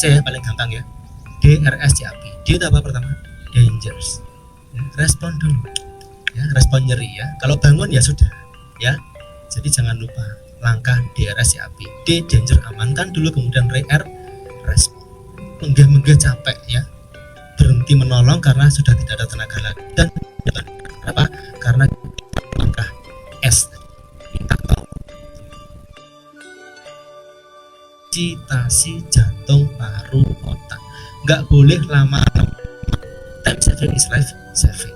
baca ya paling gampang ya. DRSCAP. D itu apa pertama? Dangerous. Ya, respon dulu. Ya, respon nyeri ya. Kalau bangun ya sudah ya. Jadi jangan lupa langkah DRSCAP. D danger, amankan dulu, kemudian R respon. Menggah-menggah capek ya. Berhenti menolong karena sudah tidak ada tenaga lagi. Dan kenapa? Karena langkah S minta tolong. Agitasi jantung, paru, otak. Nggak boleh lama-lama. Time saving is life saving.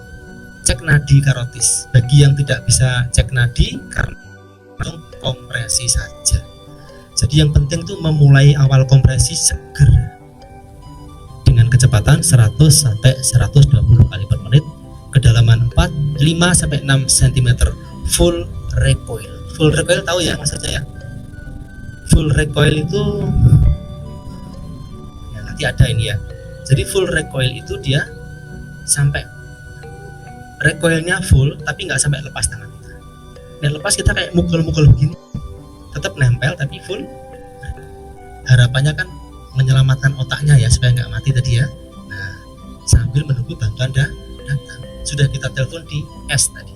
Cek nadi karotis. Bagi yang tidak bisa cek nadi, karena kompresi saja. Jadi yang penting tuh memulai awal kompresi segera dengan kecepatan 100 sampai 120 kali per menit, kedalaman 4, 5 sampai 6 cm, full recoil. Full recoil tahu ya maksudnya ya? Full recoil itu ya nanti ada ini ya. Jadi full recoil itu dia sampai recoilnya full tapi nggak sampai lepas tangan kita. Nah, lepas kita kayak mukul-mukul begini, tetap nempel tapi full. Harapannya kan menyelamatkan otaknya ya supaya nggak mati tadi ya. Nah, sambil menunggu bantuan datang. Sudah kita telepon di S tadi.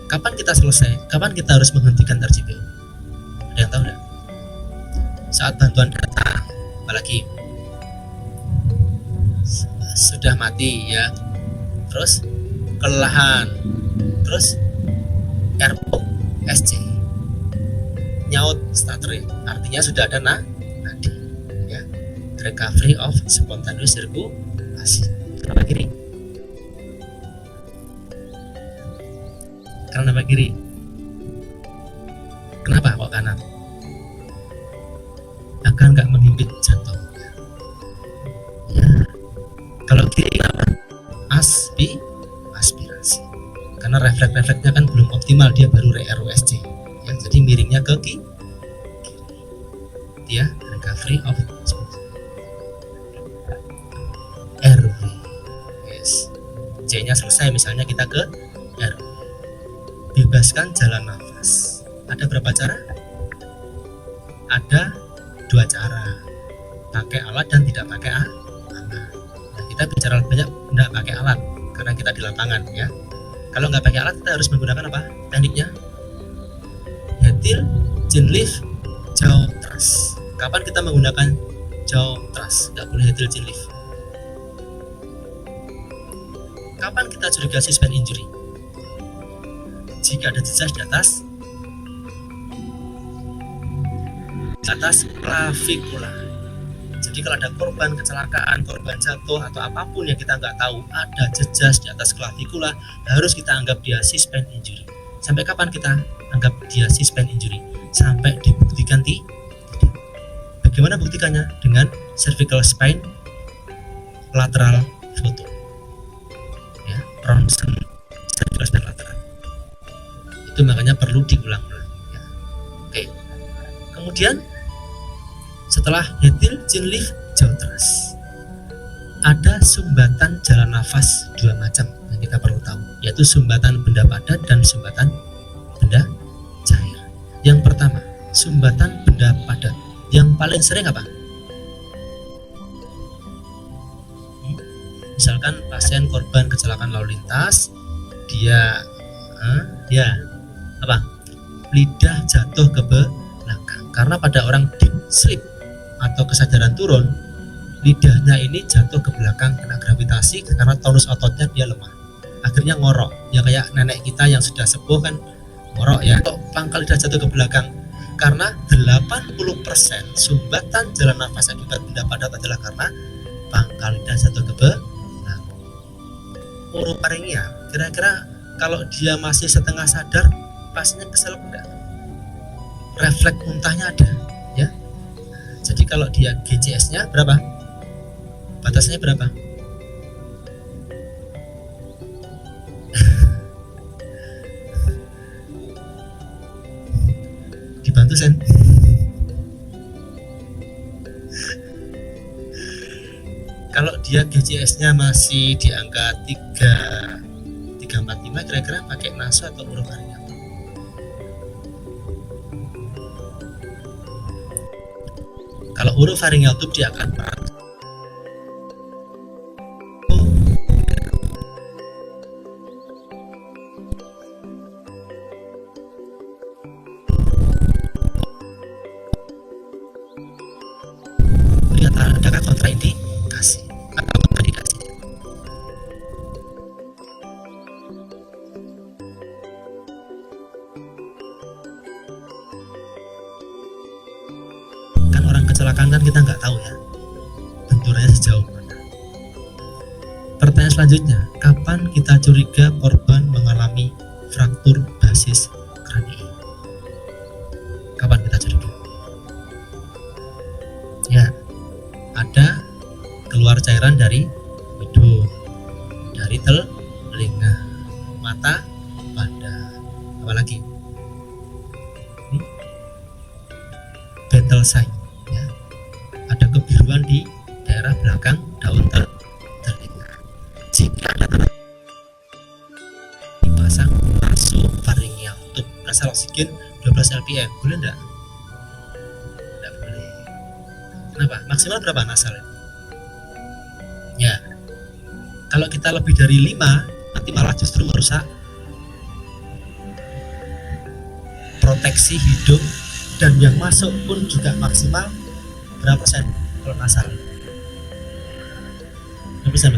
Kapan kita selesai? Kapan kita harus menghentikan RJBO? Ada yang tahu nggak? Saat bantuan datang, apalagi sudah mati ya, terus kelelahan, terus airpump SC nyaut starter, artinya sudah ada nadi ya, recovery of spontaneous circulation. Kenapa kiri? Kenapa kiri? Kenapa kok kanan? Agar nggak menghimpit jantung ya. Kalau kiri apa? Aspirasi, karena refleks-refleksnya kan belum optimal, dia baru ROSC ya, jadi miringnya ke kiri ya. Recovery of RV, yes. C nya selesai, misalnya kita ke RV. Bebaskan jalan nafas. Ada berapa cara? Ada 2 cara, pakai alat dan tidak pakai alat. Nah, kita bicara banyak tidak pakai alat karena kita di lapangan ya. Kalau nggak pakai alat kita harus menggunakan apa tekniknya? Hetil, chin lift, jaw thrust. Kapan kita menggunakan jaw thrust? Nggak boleh hetil chin lift. Kapan kita curiga suspend injury? Jika ada jejak di atas klavikula. Jadi kalau ada korban kecelakaan, korban jatuh atau apapun yang kita nggak tahu, ada jejas di atas klavikula, harus kita anggap dia suspend injury. Sampai kapan kita anggap dia suspend injury? Sampai dibuktikan tidak. Bagaimana buktikannya? Dengan cervical spine lateral photo ya, Ronsen cervical spine lateral. Itu makanya perlu diulang-ulang ya. Oke. Kemudian setelah hetil, chin lift, jaw thrust, ada sumbatan jalan nafas 2 macam yang kita perlu tahu, yaitu sumbatan benda padat dan sumbatan benda cair. Yang pertama, sumbatan benda padat. Yang paling sering apa? Misalkan pasien korban kecelakaan lalu lintas, dia apa? Lidah jatuh ke belakang karena pada orang deep sleep atau kesadaran turun, lidahnya ini jatuh ke belakang kena gravitasi karena tonus ototnya dia lemah, akhirnya ngorok ya, kayak nenek kita yang sudah sepuh kan ngorok ya. Kok pangkal lidah jatuh ke belakang? Karena 80% sumbatan jalan nafas akibat benda padat adalah karena pangkal lidah jatuh ke belakang. Orofaringia, kira-kira kalau dia masih setengah sadar, pasiennya keselak enggak? Refleks muntahnya ada ya. Jadi kalau dia GCS-nya berapa? Batasnya berapa? Dibantu Sen. Kalau dia GCS-nya masih di angka 345, kira-kira pakai naso atau orofaringia? Kalau oropharyngeal tube dia akan lihat adakah kontraindikasi atau kontraindikasi. Kan orang kecelakaan kan kita nggak tahu ya benturannya sejauh mana. Pertanyaan selanjutnya, kapan kita curiga korban mengalami fraktur basis kranii? Kapan kita curiga? Ya, ada keluar cairan dari hidung, dari telinga, mata, pada, apalagi ini battle sign, ya. Ada kebiruan di daerah belakang daun telinga. Jika ada tanda dipasang masuk pharyngeal tube, nasal oksigen 12 lpm, boleh enggak? Enggak boleh. Kenapa? Maksimal berapa nasal? Ya, kalau kita lebih dari 5, nanti malah justru merusak proteksi hidung, dan yang masuk pun juga maksimal berapa persen kalau nasal? Berapa persen?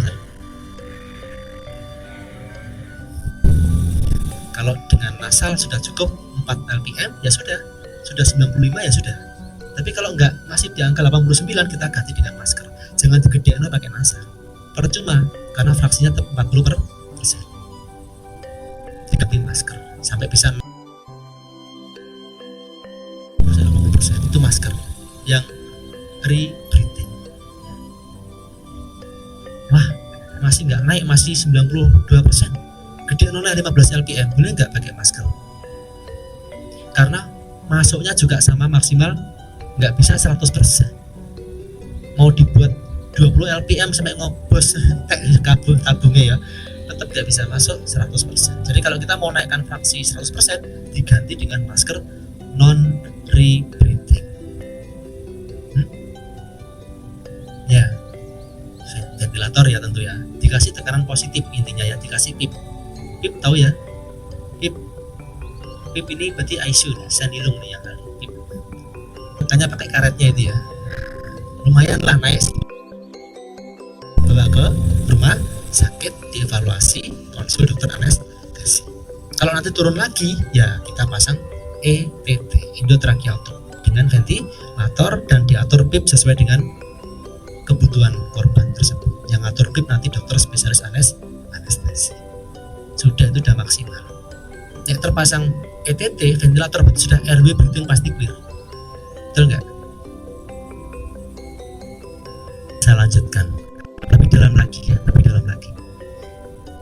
Kalau dengan nasal sudah cukup 4 lpm, ya sudah 95 ya sudah. Tapi kalau enggak, masih di angka 89, kita ganti dengan masker. Jangan digedekan pakai nasal. Percuma, karena fraksinya tetap 40%. Diganti masker sampai bisa 50%. Itu masker yang rebreathing. Wah, masih nggak naik, masih 92%. Gede nolnya 15 lpm, boleh nggak pakai masker? Karena masuknya juga sama maksimal, nggak bisa 100%. Mau dibuat 20 lpm sampai ngobos kabel tabungnya ya, tetap nggak bisa masuk 100%. Jadi kalau kita mau naikkan fraksi 100%, diganti dengan masker non rebreathing. Ya, ventilator ya tentu ya, dikasih tekanan positif intinya ya, dikasih PIP. PIP tahu ya, PIP ini berarti ICU nih, senilung nih yang kali PIP. Makanya pakai karetnya itu ya, lumayan lah naik. Bawa ke rumah sakit, dievaluasi, konsul dokter anestesi. Kalau nanti turun lagi, ya kita pasang ETT, endotracheal tube, dengan ventilator, dan diatur PIP sesuai dengan kebutuhan korban tersebut. Yang atur PIP nanti dokter spesialis anestesi. Sudah, itu sudah maksimal. Yang terpasang ETT, ventilator, berarti sudah airway breathing pasti clear. Betul nggak? Saya lanjutkan lebih dalam lagi ya, lebih dalam lagi.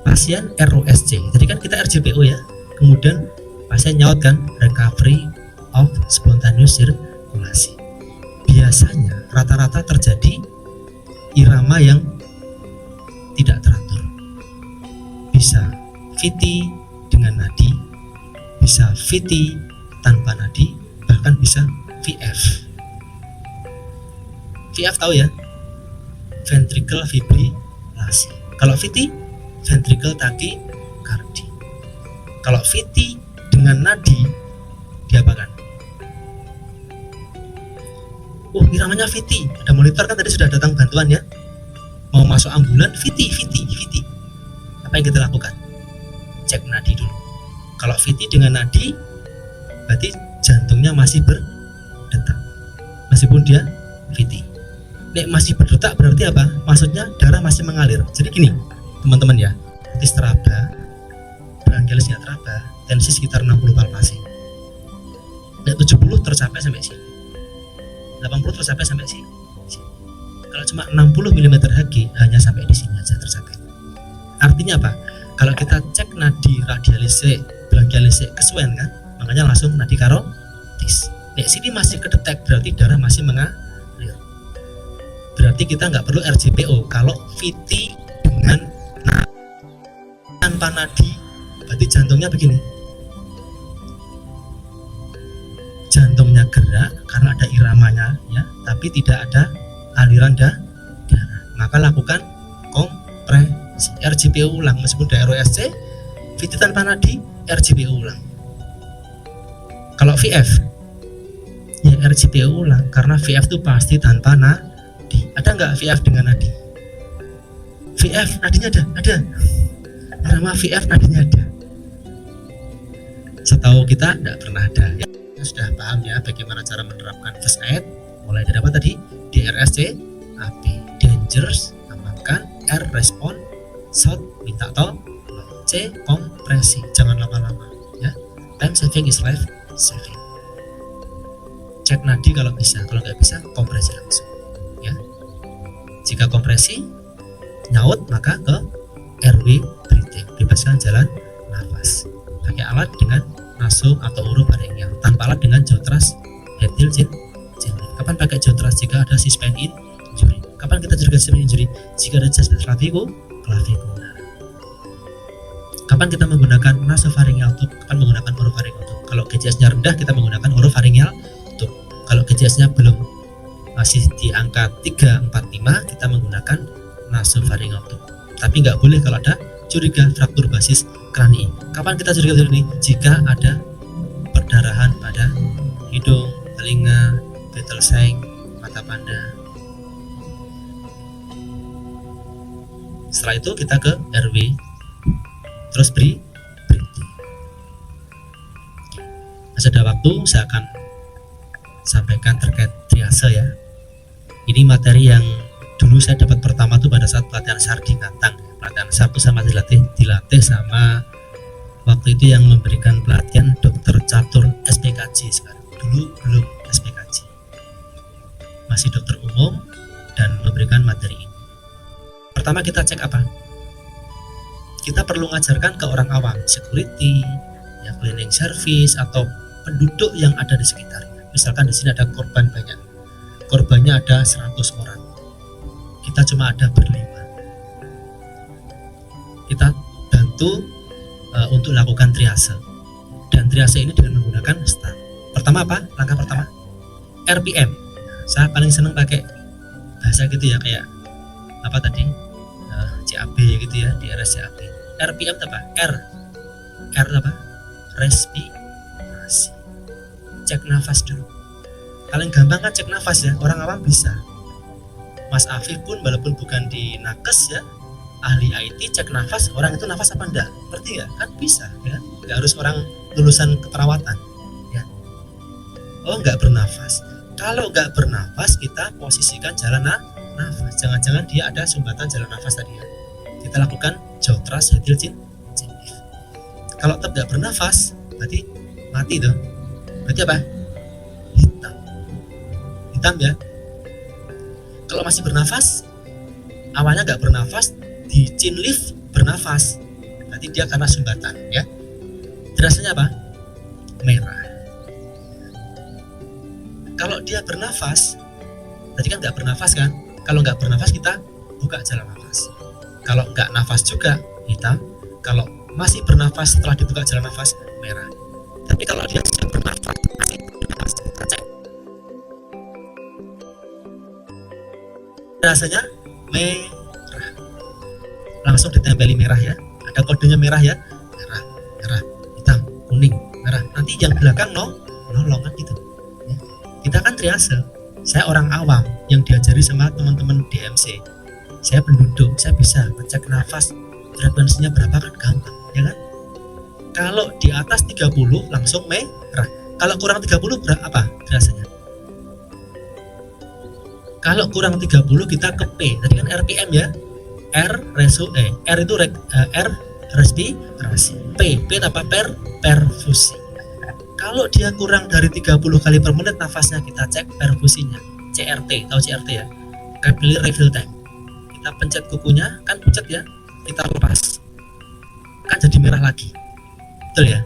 Pasien ROSC, jadi kan kita RJPO ya, kemudian pasien nyaut kan, recovery of spontaneous circulation. Biasanya rata-rata terjadi irama yang tidak teratur. Bisa VT dengan nadi, bisa VT tanpa nadi, bahkan bisa VF. VF tahu ya? Ventricle fibrilasi. Kalau VT, ventricle tachycardia. Kalau VT dengan nadi, diapakan? Iramanya VT. Ada monitor kan, tadi sudah datang bantuan ya. Mau masuk ambulan, VT. Apa yang kita lakukan? Cek nadi dulu. Kalau VT dengan nadi, berarti jantungnya masih berdetak, meskipun dia VT. Nek masih berdetak berarti apa? Maksudnya darah masih mengalir. Jadi gini, teman-teman ya, putih teraba, branchialisnya teraba, tensi sekitar 60 palpasi. Nek 70 tercapai sampai sini, 80 tercapai sampai sini. Kalau cuma 60 mm Hg, hanya sampai di sini aja tercapai. Artinya apa? Kalau kita cek nadi radialise, branchialise kesuwen kan, makanya langsung nadi karotis. Nek sini masih kedetek, berarti darah masih mengalir. Berarti kita nggak perlu RJPO. Kalau VT dengan tanpa nadi, berarti jantungnya begini. Jantungnya gerak karena ada iramanya ya, tapi tidak ada aliran darah. Maka lakukan kompresi, RJPO ulang meskipun udah ROSC, VT tanpa nadi, RJPO ulang. Kalau VF ya RJPO ulang karena VF itu pasti tanpa nadi. Ada nggak VF dengan nadi? VF nadinya ada. Nama VF nadinya ada. Setahu kita tidak pernah ada. Ya, sudah paham ya bagaimana cara menerapkan first aid. Mulai dari apa tadi? DRSC, AP, dangerous, amankan, R respon, shot, minta tolong, C kompresi, jangan lama-lama. Ya, time saving is life saving. Cek nadi kalau bisa, kalau nggak bisa kompresi langsung. Ya, jika kompresi nyaut maka ke RW breathing, bebaskan jalan nafas. Pakai alat dengan naso atau orofaringeal, tanpa alat dengan jaw thrust, head heel, chin lift. Kapan pakai jaw thrust? Jika ada suspend injury. Kapan kita juga suspend injury? Jika ada suspend clavicula. Kapan kita menggunakan nasofaringeal tube? Kapan menggunakan orofaringeal tube? Kalau GJS-nya rendah kita menggunakan orofaringeal tube. Kalau GJS-nya belum masih di angka 3, 4, 5 kita menggunakan nasofaringeal tube. Tapi nggak boleh kalau ada curiga fraktur basis krani. Kapan kita curiga fraktur ini? Jika ada perdarahan pada hidung, telinga, Bettelsheim, mata panda. Setelah itu kita ke RW, terus breathing. Masih ada waktu, saya akan sampaikan terkait triase ya. Ini materi yang dulu saya dapat pertama tuh pada saat pelatihan SAR di Ngantang. Pelatihan SAR itu sama dilatih sama waktu itu yang memberikan pelatihan Dr. Catur SPKJ sekarang. Dulu belum SPKJ, masih dokter umum dan memberikan materi ini. Pertama kita cek apa? Kita perlu ngajarkan ke orang awam, security, ya cleaning service atau penduduk yang ada di sekitarnya. Misalkan di sini ada korban banyak, korbannya ada 100 orang. Kita cuma ada berlima. Kita bantu untuk lakukan triase. Dan triase ini dengan menggunakan STAR. Pertama apa? Langkah pertama RPM. Saya paling seneng pakai bahasa gitu ya, kayak apa tadi? CAB gitu ya, di RSCAB. RPM apa? R apa? Respirasi. Cek nafas dulu. Paling gampang kan cek nafas ya, orang awam bisa. Mas Afif pun walaupun bukan di nakes ya, ahli IT, cek nafas orang itu nafas apa enggak, ngerti ya? Kan bisa ya, nggak harus orang lulusan keperawatan ya. Oh nggak bernafas, kalau nggak bernafas kita posisikan jalan nafas, jangan-jangan dia ada sumbatan jalan nafas tadi ya, kita lakukan jaw thrust, head heel, chin lift. Kalau tetap nggak bernafas berarti mati tuh, berarti apa? Hitam ya. Kalau masih bernafas, awalnya nggak bernafas, di chin lift bernafas, berarti dia karena sumbatan ya. Rasanya apa? Merah. Kalau dia bernafas, tadi kan nggak bernafas kan? Kalau nggak bernafas kita buka jalan nafas. Kalau nggak nafas juga hitam. Kalau masih bernafas setelah dibuka jalan nafas merah. Tapi kalau dia sudah bernafas, masih bernafas, kita cek. Rasanya merah, langsung ditempeli merah ya, ada kodenya merah ya, merah, hitam, kuning, merah. Nanti yang belakang nolong kan gitu ya. Kita kan triase, saya orang awam yang diajari sama teman-teman DMC, saya penduduk, saya bisa ngecek nafas frekuensinya berapa kan gampang ya kan. Kalau di atas 30 langsung merah, kalau kurang 30 berapa triasenya? Kalau kurang 30 kita ke P, tadi kan RPM ya, R itu R respirasi, P apa? Perfusi. Kalau dia kurang dari 30 kali per menit nafasnya, kita cek perfusinya, CRT, tahu CRT ya, capillary refill time. Kita pencet kukunya, kan pucet ya, kita lepas, kan jadi merah lagi, betul ya?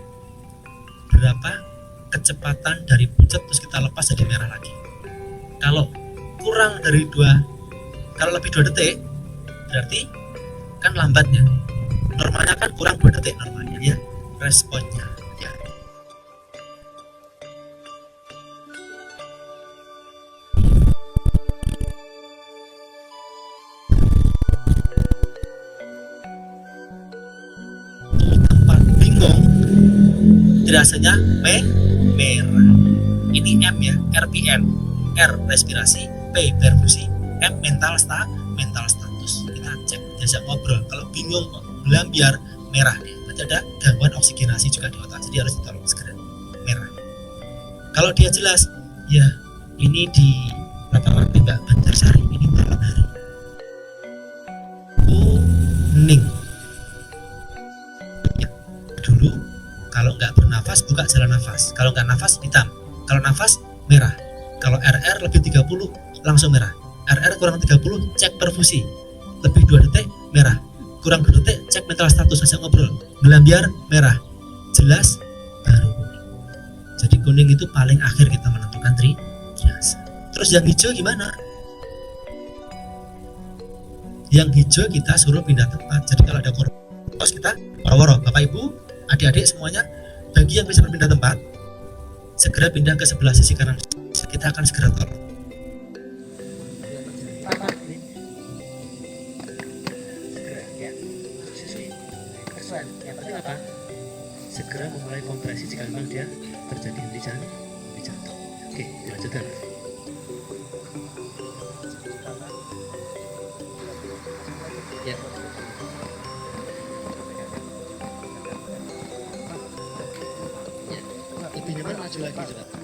Berapa kecepatan dari pucet terus kita lepas jadi merah lagi? Kalau kurang dari 2, kalau lebih 2 detik berarti kan lambatnya, normalnya kan kurang 2 detik normalnya ya responnya ya. triasenya merah. Ini M ya, RPM. R respirasi, P perfusi, M mental status. Kita cek, diajak ngobrol. Kalau bingung belambiar, merah dia. Berarti ada gangguan oksigenasi juga di otak. Jadi harus ditolong segera. Merah. Kalau dia jelas, ya ini di Ratawati Mbak Banjarsari, ini malam hari. Kuning. Ya, dulu kalau nggak bernafas buka jalan nafas. Kalau nggak nafas hitam. Kalau nafas merah. Kalau RR lebih 30 langsung merah. RR kurang 30 cek perfusi. Lebih 2 detik merah. Kurang 2 detik cek mental status, aja ngobrol. Belambiar merah. Jelas baru kuning. Jadi kuning itu paling akhir kita menentukan triase. Terus yang hijau gimana? Yang hijau kita suruh pindah tempat. Jadi kalau ada korpos kita woro-woro, Bapak Ibu, adik-adik semuanya, bagi yang bisa berpindah tempat, segera pindah ke sebelah sisi kanan. Kita akan segera tolong. Yang penting apa? Segera memulai kompresi jika memang dia terjadi henti jantung. Oke, dilanjutkan. Ya. Ya. Lebih nyaman maju lagi coba.